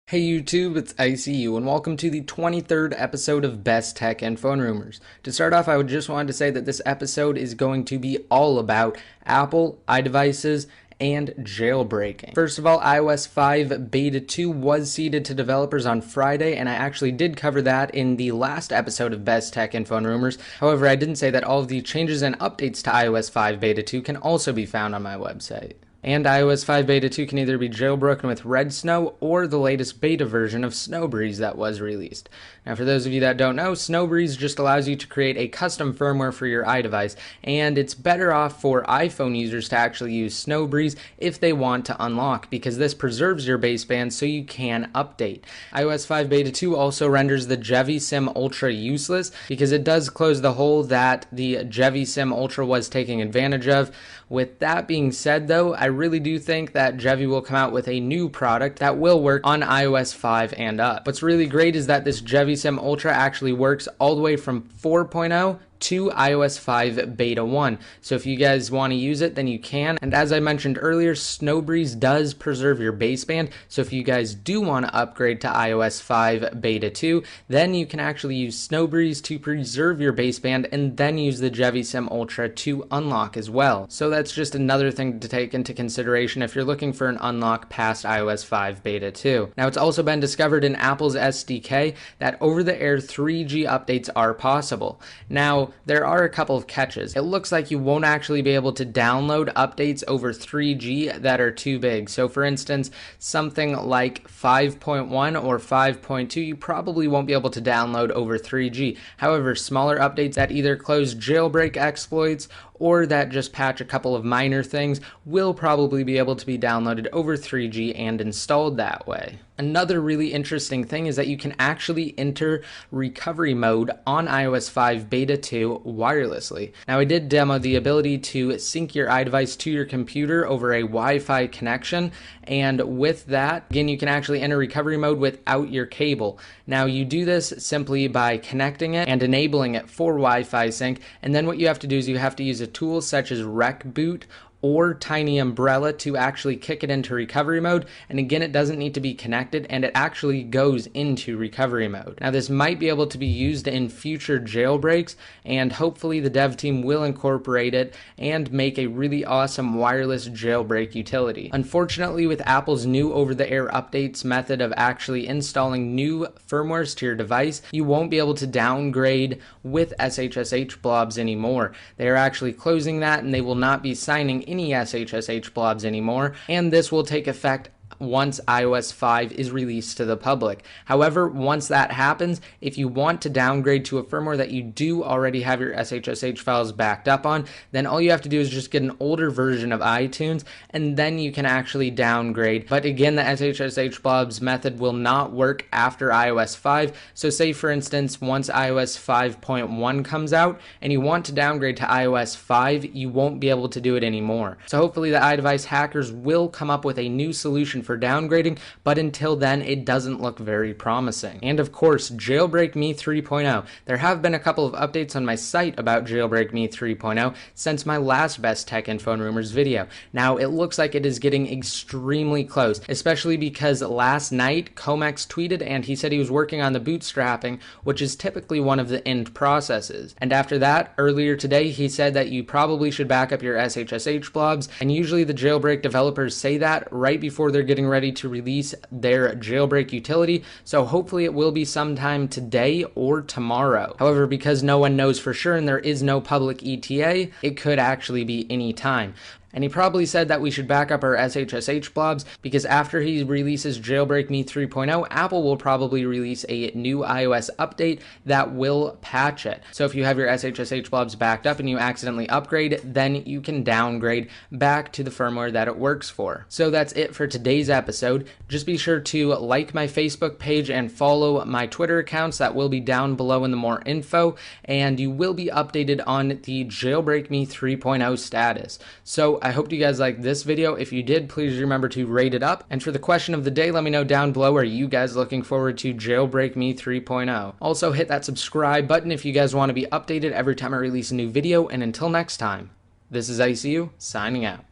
Hey YouTube, it's ICU and welcome to the 23rd episode of Best Tech and Phone Rumors. To start off, I would just want to say that this episode is going to be all about Apple, iDevices, and jailbreaking. First of all, iOS 5 Beta 2 was seeded to developers on Friday, and I actually did cover that in the last episode of Best Tech and Phone Rumors. However, I didn't say that all of the changes and updates to iOS 5 Beta 2 can also be found on my website. And iOS 5 Beta 2 can either be jailbroken with Red Snow or the latest beta version of Snowbreeze that was released. Now, for those of you that don't know, Snowbreeze just allows you to create a custom firmware for your iDevice, and it's better off for iPhone users to actually use Snowbreeze if they want to unlock, because this preserves your baseband so you can update. iOS 5 Beta 2 also renders the JailbreakMe Ultra useless because it does close the hole that the JailbreakMe Ultra was taking advantage of. With that being said, though, I really do think that Jevi will come out with a new product that will work on iOS 5 and up. What's really great is that this JailbreakMe Ultra actually works all the way from 4.0 to iOS 5 Beta 1. So if you guys want to use it, then you can. And as I mentioned earlier, Snowbreeze does preserve your baseband. So if you guys do want to upgrade to iOS 5 Beta 2, then you can actually use Snowbreeze to preserve your baseband and then use the JailbreakMe Ultra to unlock as well. So that's just another thing to take into consideration if you're looking for an unlock past iOS 5 Beta 2. Now, it's also been discovered in Apple's SDK that over-the-air 3G updates are possible. Now, there are a couple of catches. It looks like you won't actually be able to download updates over 3G that are too big. So for instance, something like 5.1 or 5.2, you probably won't be able to download over 3G. However, smaller updates that either close jailbreak exploits or that just patch a couple of minor things will probably be able to be downloaded over 3G and installed that way. Another really interesting thing is that you can actually enter recovery mode on iOS 5 Beta 2 wirelessly. Now, I did demo the ability to sync your iDevice to your computer over a Wi-Fi connection, and with that, again, you can actually enter recovery mode without your cable. Now, you do this simply by connecting it and enabling it for Wi-Fi sync, and then what you have to do is you have to use a tool such as RecBoot or Tiny Umbrella to actually kick it into recovery mode. And again, it doesn't need to be connected, and it actually goes into recovery mode. Now, this might be able to be used in future jailbreaks, and hopefully the dev team will incorporate it and make a really awesome wireless jailbreak utility. Unfortunately, with Apple's new over-the-air updates method of actually installing new firmwares to your device, you won't be able to downgrade with SSH blobs anymore. They are actually closing that, and they will not be signing any SSH blobs anymore, and this will take effect once iOS 5 is released to the public. However, once that happens, if you want to downgrade to a firmware that you do already have your SSH files backed up on, then all you have to do is just get an older version of iTunes, and then you can actually downgrade. But again, the SSH blobs method will not work after iOS 5. So say, for instance, once iOS 5.1 comes out and you want to downgrade to iOS 5, you won't be able to do it anymore. So hopefully the iDevice hackers will come up with a new solution for downgrading, but until then, it doesn't look very promising. And of course, JailbreakMe 3.0. There have been a couple of updates on my site about JailbreakMe 3.0 since my last Best Tech and Phone Rumors video. Now, it looks like it is getting extremely close, especially because last night, Comex tweeted and he said he was working on the bootstrapping, which is typically one of the end processes. And after that, earlier today, he said that you probably should back up your SSH blobs, and usually the jailbreak developers say that right before they're getting ready to release their jailbreak utility, so hopefully it will be sometime today or tomorrow. However, because no one knows for sure and there is no public ETA, it could actually be any time. And he probably said that we should back up our SSH blobs because after he releases JailbreakMe 3.0, Apple will probably release a new iOS update that will patch it. So if you have your SSH blobs backed up and you accidentally upgrade, then you can downgrade back to the firmware that it works for. So that's it for today's episode. Just be sure to like my Facebook page and follow my Twitter accounts that will be down below in the more info, and you will be updated on the JailbreakMe 3.0 status. So I hope you guys liked this video. If you did, please remember to rate it up. And for the question of the day, let me know down below, are you guys looking forward to JailbreakMe 3.0? Also, hit that subscribe button if you guys want to be updated every time I release a new video. And until next time, this is ICU signing out.